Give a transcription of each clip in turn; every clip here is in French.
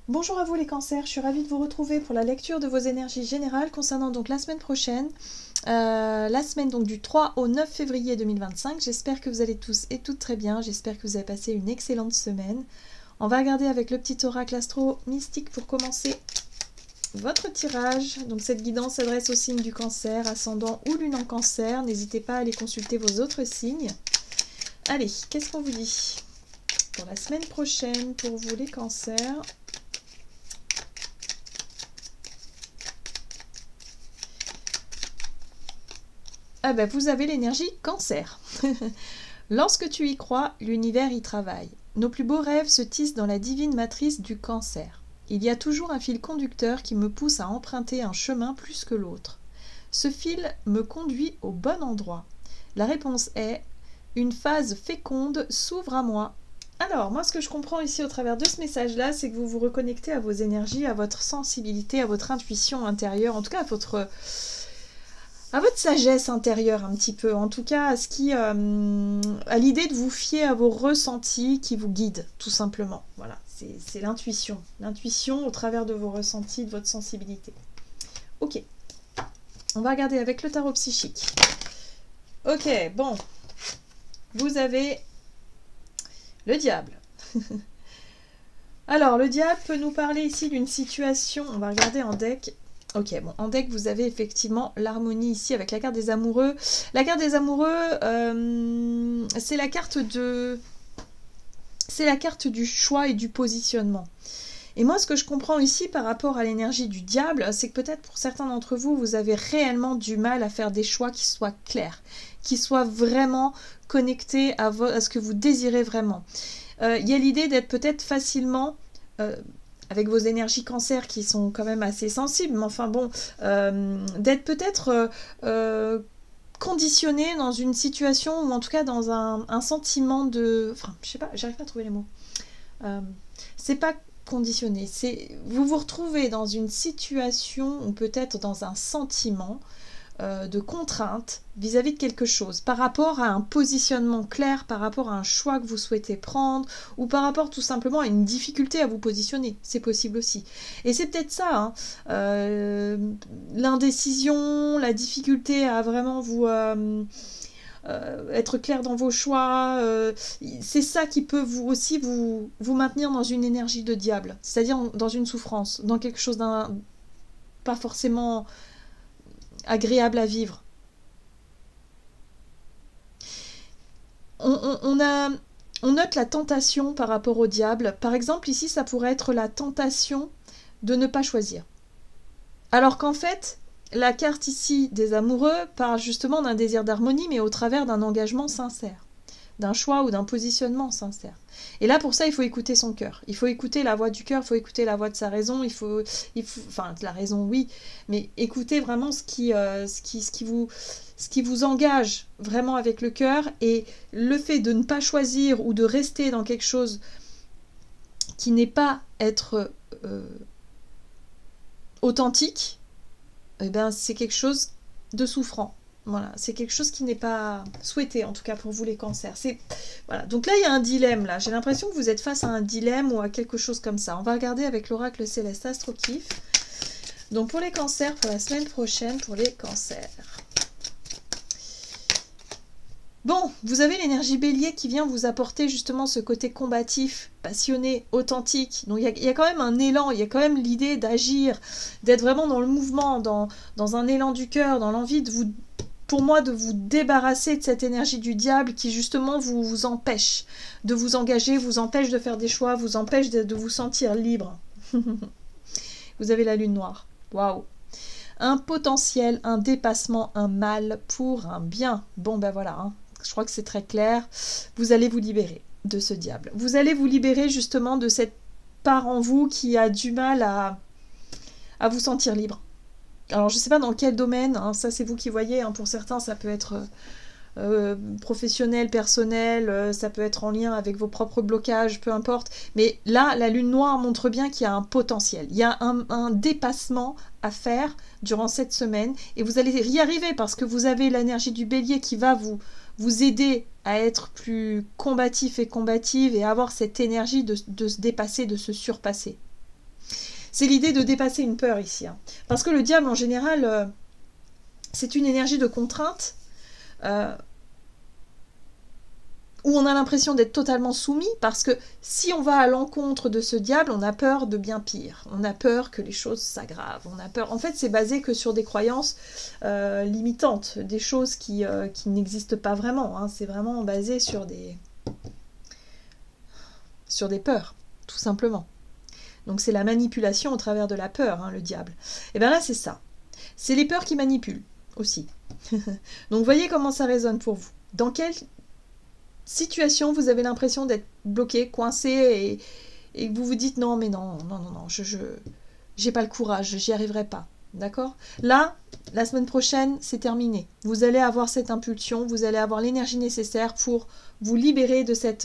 Bonjour à vous les cancers, je suis ravie de vous retrouver pour la lecture de vos énergies générales concernant donc la semaine prochaine, la semaine donc du 3 au 9 février 2025. J'espère que vous allez tous et toutes très bien, j'espère que vous avez passé une excellente semaine. On va regarder avec le petit oracle astro mystique pour commencer votre tirage. Donc cette guidance s'adresse au signe du cancer, ascendant ou lune en cancer. N'hésitez pas à aller consulter vos autres signes. Allez, qu'est-ce qu'on vous dit pour la semaine prochaine pour vous les cancers? Ah ben vous avez l'énergie cancer. Lorsque tu y crois, l'univers y travaille. Nos plus beaux rêves se tissent dans la divine matrice du cancer. Il y a toujours un fil conducteur qui me pousse à emprunter un chemin plus que l'autre. Ce fil me conduit au bon endroit. La réponse est « Une phase féconde s'ouvre à moi ». Alors, moi, ce que je comprends ici au travers de ce message-là, c'est que vous vous reconnectez à vos énergies, à votre sensibilité, à votre intuition intérieure, en tout cas à votre sagesse intérieure un petit peu, en tout cas à ce qui, à l'idée de vous fier à vos ressentis qui vous guident, tout simplement. Voilà, c'est l'intuition au travers de vos ressentis, de votre sensibilité. Ok, on va regarder avec le tarot psychique. Ok, bon, vous avez le diable. Alors, le diable peut nous parler ici d'une situation, on va regarder en deck. Ok, bon, en deck, vous avez effectivement l'harmonie ici avec la carte des amoureux. La carte des amoureux, c'est la carte de... C'est la carte du choix et du positionnement. Et moi, ce que je comprends ici par rapport à l'énergie du diable, c'est que peut-être pour certains d'entre vous, vous avez réellement du mal à faire des choix qui soient clairs, qui soient vraiment connectés à ce que vous désirez vraiment. Il y a l'idée d'être peut-être facilement... avec vos énergies cancer qui sont quand même assez sensibles, mais enfin bon, d'être peut-être conditionné dans une situation, ou en tout cas dans un sentiment de... Enfin, je sais pas, j'arrive pas à trouver les mots. C'est pas conditionné, c'est... Vous vous retrouvez dans une situation, ou peut-être dans un sentiment de contrainte vis-à-vis de quelque chose, par rapport à un positionnement clair, par rapport à un choix que vous souhaitez prendre, ou par rapport tout simplement à une difficulté à vous positionner, c'est possible aussi. Et c'est peut-être ça, hein, l'indécision, la difficulté à vraiment vous... être clair dans vos choix, c'est ça qui peut vous aussi vous maintenir dans une énergie de diable, c'est-à-dire dans une souffrance, dans quelque chose d'un pas forcément agréable à vivre. On note la tentation par rapport au diable. Par exemple, ici, ça pourrait être la tentation de ne pas choisir. Alors qu'en fait, la carte ici des amoureux parle justement d'un désir d'harmonie, mais au travers d'un engagement sincère, d'un choix ou d'un positionnement sincère. Et là, pour ça, il faut écouter son cœur. Il faut écouter la voix du cœur, il faut écouter la voix de sa raison, enfin, la raison, oui, mais écouter vraiment ce qui vous engage vraiment avec le cœur, et le fait de ne pas choisir ou de rester dans quelque chose qui n'est pas être authentique, eh ben, c'est quelque chose de souffrant. Voilà, c'est quelque chose qui n'est pas souhaité, en tout cas pour vous les cancers. Voilà. Donc là, il y a un dilemme. Là, j'ai l'impression que vous êtes face à un dilemme ou à quelque chose comme ça. On va regarder avec l'oracle céleste Astro Kiff. Donc pour les cancers, pour la semaine prochaine, pour les cancers. Bon, vous avez l'énergie bélier qui vient vous apporter justement ce côté combatif, passionné, authentique. Donc il y a quand même un élan, il y a quand même l'idée d'agir, d'être vraiment dans le mouvement, dans un élan du cœur, dans l'envie de vous... Pour moi, de vous débarrasser de cette énergie du diable qui justement vous empêche de vous engager, vous empêche de faire des choix, vous empêche de vous sentir libre. Vous avez la lune noire. Waouh! Un potentiel, un dépassement, un mal pour un bien. Bon ben voilà, hein. Je crois que c'est très clair. Vous allez vous libérer de ce diable. Vous allez vous libérer justement de cette part en vous qui a du mal à vous sentir libre. Alors, je ne sais pas dans quel domaine, hein, ça c'est vous qui voyez, hein, pour certains ça peut être professionnel, personnel, ça peut être en lien avec vos propres blocages, peu importe. Mais là, la lune noire montre bien qu'il y a un potentiel, il y a un dépassement à faire durant cette semaine, et vous allez y arriver parce que vous avez l'énergie du bélier qui va vous aider à être plus combatif et combative et avoir cette énergie de se dépasser, de se surpasser. C'est l'idée de dépasser une peur ici. Hein. Parce que le diable, en général, c'est une énergie de contrainte où on a l'impression d'être totalement soumis, parce que si on va à l'encontre de ce diable, on a peur de bien pire. On a peur que les choses s'aggravent. On a peur. En fait, c'est basé que sur des croyances limitantes, des choses qui n'existent pas vraiment. Hein. C'est vraiment basé sur des peurs, tout simplement. Donc c'est la manipulation au travers de la peur, hein, le diable. Et bien là, c'est ça. C'est les peurs qui manipulent aussi. Donc voyez comment ça résonne pour vous. Dans quelle situation vous avez l'impression d'être bloqué, coincé, et que vous vous dites non, mais non, je j'ai pas le courage, j'y arriverai pas. D'accord? Là, la semaine prochaine, c'est terminé. Vous allez avoir cette impulsion, vous allez avoir l'énergie nécessaire pour vous libérer de cette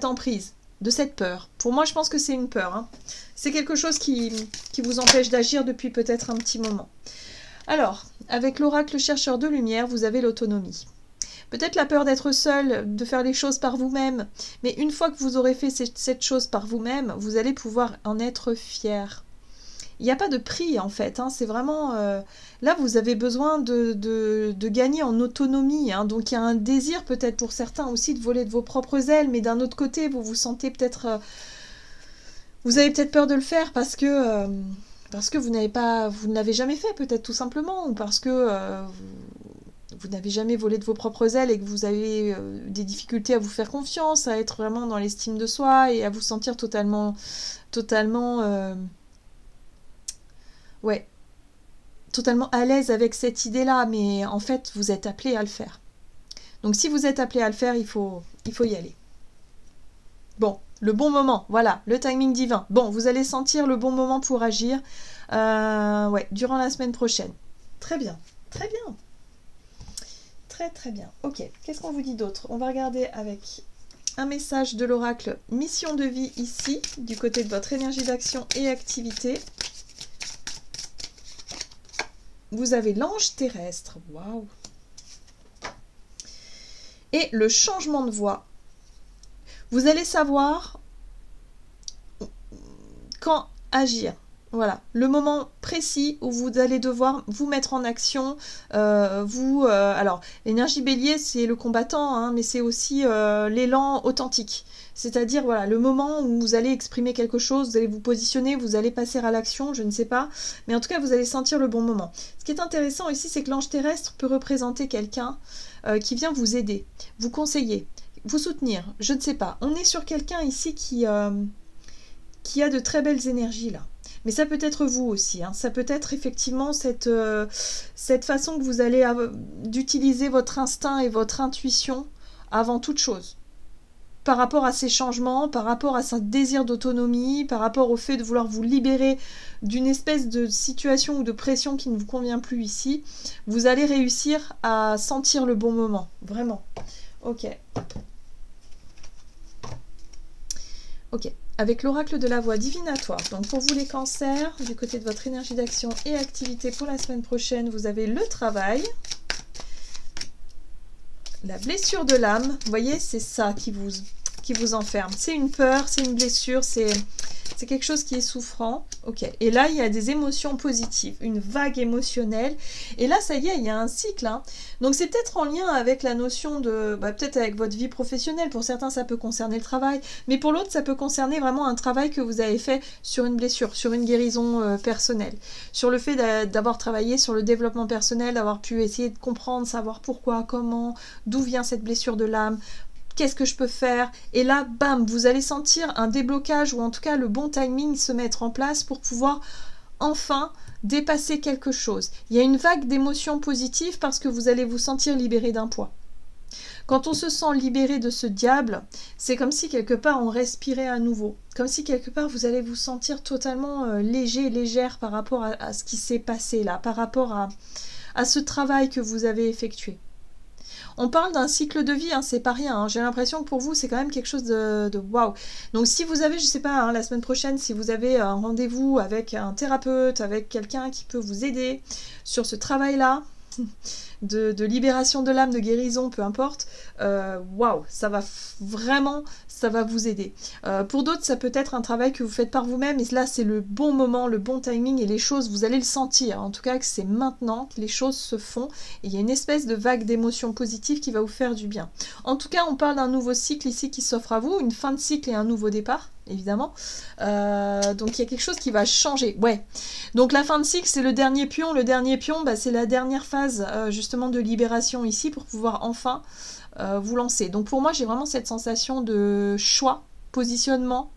emprise, de cette peur. Pour moi, je pense que c'est une peur. Hein. C'est quelque chose qui vous empêche d'agir depuis peut-être un petit moment. Alors, avec l'oracle chercheur de lumière, vous avez l'autonomie. Peut-être la peur d'être seul, de faire les choses par vous-même, mais une fois que vous aurez fait cette chose par vous-même, vous allez pouvoir en être fier. Il n'y a pas de prix en fait, hein, c'est vraiment... là, vous avez besoin de gagner en autonomie, hein, donc il y a un désir peut-être pour certains aussi de voler de vos propres ailes, mais d'un autre côté, vous vous sentez peut-être... vous avez peut-être peur de le faire parce que vous ne l'avez jamais fait peut-être tout simplement, ou parce que... vous n'avez jamais volé de vos propres ailes et que vous avez des difficultés à vous faire confiance, à être vraiment dans l'estime de soi et à vous sentir totalement à l'aise avec cette idée-là, mais en fait, vous êtes appelé à le faire. Donc si vous êtes appelé à le faire, il faut y aller. Bon, le bon moment, voilà, le timing divin. Bon, vous allez sentir le bon moment pour agir durant la semaine prochaine. Très bien, très bien. Très bien. Ok, qu'est-ce qu'on vous dit d'autre? On va regarder avec un message de l'oracle mission de vie ici, du côté de votre énergie d'action et activité. Vous avez l'ange terrestre. Waouh! Et le changement de voie. Vous allez savoir quand agir. Voilà, le moment précis où vous allez devoir vous mettre en action, alors, l'énergie bélier, c'est le combattant, hein, mais c'est aussi l'élan authentique. C'est-à-dire, voilà, le moment où vous allez exprimer quelque chose, vous allez vous positionner, vous allez passer à l'action, je ne sais pas, mais en tout cas, vous allez sentir le bon moment. Ce qui est intéressant ici, c'est que l'ange terrestre peut représenter quelqu'un qui vient vous aider, vous conseiller, vous soutenir, je ne sais pas. On est sur quelqu'un ici qui a de très belles énergies, là. Mais ça peut être vous aussi, hein. Ça peut être effectivement cette façon que vous allez d'utiliser votre instinct et votre intuition avant toute chose. Par rapport à ces changements, par rapport à ce désir d'autonomie, par rapport au fait de vouloir vous libérer d'une espèce de situation ou de pression qui ne vous convient plus ici, vous allez réussir à sentir le bon moment, vraiment. Ok. Ok. Avec l'oracle de la voix divinatoire. Donc pour vous les cancers, du côté de votre énergie d'action et activité pour la semaine prochaine, vous avez le travail, la blessure de l'âme. Vous voyez, c'est ça qui vous enferme. C'est une peur, c'est une blessure, c'est quelque chose qui est souffrant. Ok. Et là, il y a des émotions positives, une vague émotionnelle. Et là, ça y est, il y a un cycle. Hein. Donc, c'est peut-être en lien avec la notion de... peut-être avec votre vie professionnelle. Pour certains, ça peut concerner le travail. Mais pour l'autre, ça peut concerner vraiment un travail que vous avez fait sur une blessure, sur une guérison personnelle. Sur le fait d'avoir travaillé sur le développement personnel, d'avoir pu essayer de comprendre, savoir pourquoi, comment, d'où vient cette blessure de l'âme. Qu'est-ce que je peux faire? Et là, bam, vous allez sentir un déblocage ou en tout cas le bon timing se mettre en place pour pouvoir enfin dépasser quelque chose. Il y a une vague d'émotions positives parce que vous allez vous sentir libéré d'un poids. Quand on se sent libéré de ce diable, c'est comme si quelque part on respirait à nouveau. Comme si quelque part vous allez vous sentir totalement léger, légère par rapport à ce qui s'est passé là, par rapport à ce travail que vous avez effectué. On parle d'un cycle de vie, hein, c'est pas rien. Hein. J'ai l'impression que pour vous, c'est quand même quelque chose de waouh. Donc si vous avez, je sais pas, hein, la semaine prochaine, si vous avez un rendez-vous avec un thérapeute, avec quelqu'un qui peut vous aider sur ce travail-là, de libération de l'âme, de guérison, peu importe, waouh, ça ça va vous aider. Pour d'autres, ça peut être un travail que vous faites par vous-même, et là, c'est le bon moment, le bon timing, et les choses, vous allez le sentir. En tout cas, que c'est maintenant que les choses se font, et il y a une espèce de vague d'émotions positives qui va vous faire du bien. En tout cas, on parle d'un nouveau cycle ici qui s'offre à vous, une fin de cycle et un nouveau départ, évidemment. Donc, il y a quelque chose qui va changer. Ouais. Donc, la fin de cycle, c'est le dernier pion. Le dernier pion, bah, c'est la dernière phase, justement, de libération ici, pour pouvoir enfin vous lancer. Donc pour moi, j'ai vraiment cette sensation de choix, positionnement.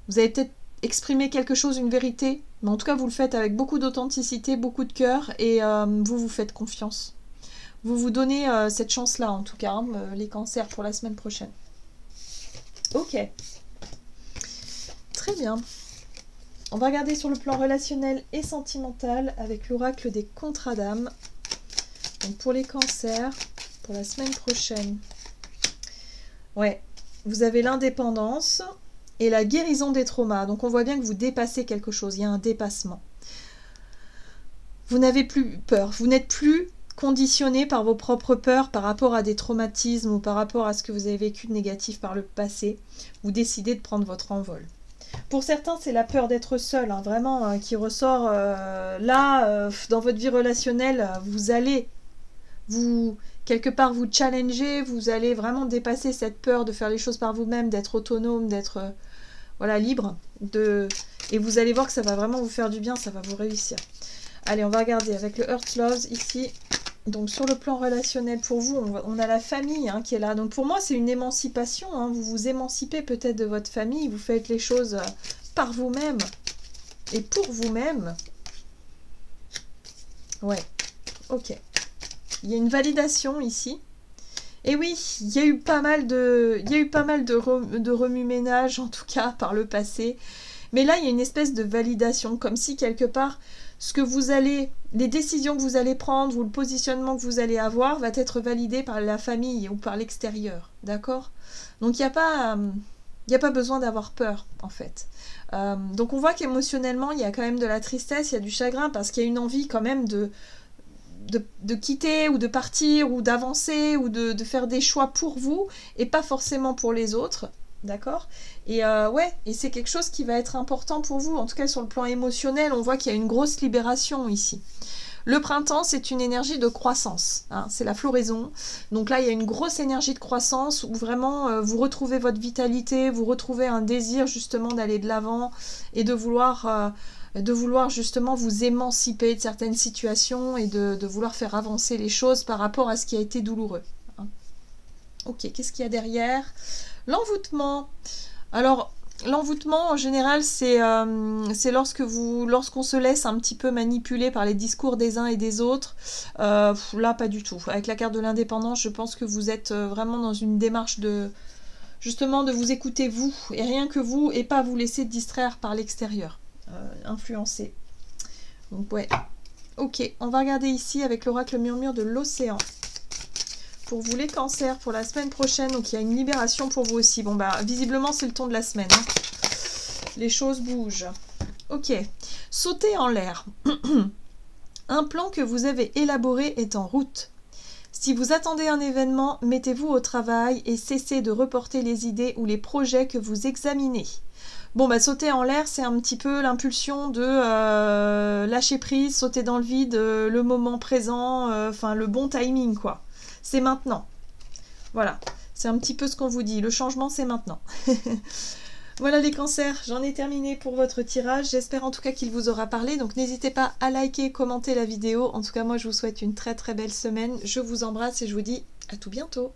Vous avez peut-être exprimé quelque chose, une vérité, mais en tout cas, vous le faites avec beaucoup d'authenticité, beaucoup de cœur, et vous vous faites confiance. Vous vous donnez cette chance-là, en tout cas, hein, les cancers, pour la semaine prochaine. Ok. Très bien. On va regarder sur le plan relationnel et sentimental avec l'oracle des contrats d'âme. Donc pour les cancers, pour la semaine prochaine. Ouais, vous avez l'indépendance et la guérison des traumas. Donc on voit bien que vous dépassez quelque chose, il y a un dépassement. Vous n'avez plus peur, vous n'êtes plus conditionné par vos propres peurs par rapport à des traumatismes ou par rapport à ce que vous avez vécu de négatif par le passé. Vous décidez de prendre votre envol. Pour certains, c'est la peur d'être seul, hein, vraiment, qui ressort dans votre vie relationnelle. Vous allez quelque part vous challenger, vous allez vraiment dépasser cette peur de faire les choses par vous-même, d'être autonome, d'être voilà, libre, et vous allez voir que ça va vraiment vous faire du bien, ça va vous réussir. Allez, on va regarder avec le Earth Loves ici. Donc sur le plan relationnel pour vous, on a la famille qui est là. Donc pour moi, c'est une émancipation, hein. Vous vous émancipez peut-être de votre famille, vous faites les choses par vous-même et pour vous-même. Ouais, ok. Il y a une validation ici. Et oui, il y a eu pas mal de remue-ménage, en tout cas, par le passé. Mais là, il y a une espèce de validation, comme si, quelque part, les décisions que vous allez prendre ou le positionnement que vous allez avoir va être validé par la famille ou par l'extérieur. D'accord? Donc, il n'y a pas besoin d'avoir peur, en fait. Donc, on voit qu'émotionnellement, il y a quand même de la tristesse, il y a du chagrin, parce qu'il y a une envie quand même de quitter ou de partir ou d'avancer ou de faire des choix pour vous et pas forcément pour les autres, d'accord? Et ouais, et c'est quelque chose qui va être important pour vous, en tout cas sur le plan émotionnel, on voit qu'il y a une grosse libération ici. Le printemps, c'est une énergie de croissance, hein, c'est la floraison, donc là il y a une grosse énergie de croissance où vraiment vous retrouvez votre vitalité, vous retrouvez un désir justement d'aller de l'avant et de vouloir justement vous émanciper de certaines situations et de vouloir faire avancer les choses par rapport à ce qui a été douloureux. Hein. Ok, qu'est-ce qu'il y a derrière? L'envoûtement. Alors, l'envoûtement, en général, c'est lorsqu'on se laisse un petit peu manipuler par les discours des uns et des autres. Là, pas du tout. Avec la carte de l'indépendance, je pense que vous êtes vraiment dans une démarche justement de vous écouter vous, et rien que vous, et pas vous laisser distraire par l'extérieur. Influencé. Donc ouais. Ok, on va regarder ici avec l'oracle murmure de l'océan. Pour vous les cancers, pour la semaine prochaine, donc il y a une libération pour vous aussi. Bon bah visiblement c'est le ton de la semaine. Hein. Les choses bougent. Ok, sauter en l'air. Un plan que vous avez élaboré est en route. Si vous attendez un événement, mettez-vous au travail et cessez de reporter les idées ou les projets que vous examinez. Bon, bah sauter en l'air, c'est un petit peu l'impulsion de lâcher prise, sauter dans le vide, le moment présent, enfin le bon timing, quoi. C'est maintenant. Voilà, c'est un petit peu ce qu'on vous dit. Le changement, c'est maintenant. Voilà les cancers, j'en ai terminé pour votre tirage. J'espère en tout cas qu'il vous aura parlé. Donc n'hésitez pas à liker, commenter la vidéo. En tout cas, moi, je vous souhaite une très très belle semaine. Je vous embrasse et je vous dis à tout bientôt.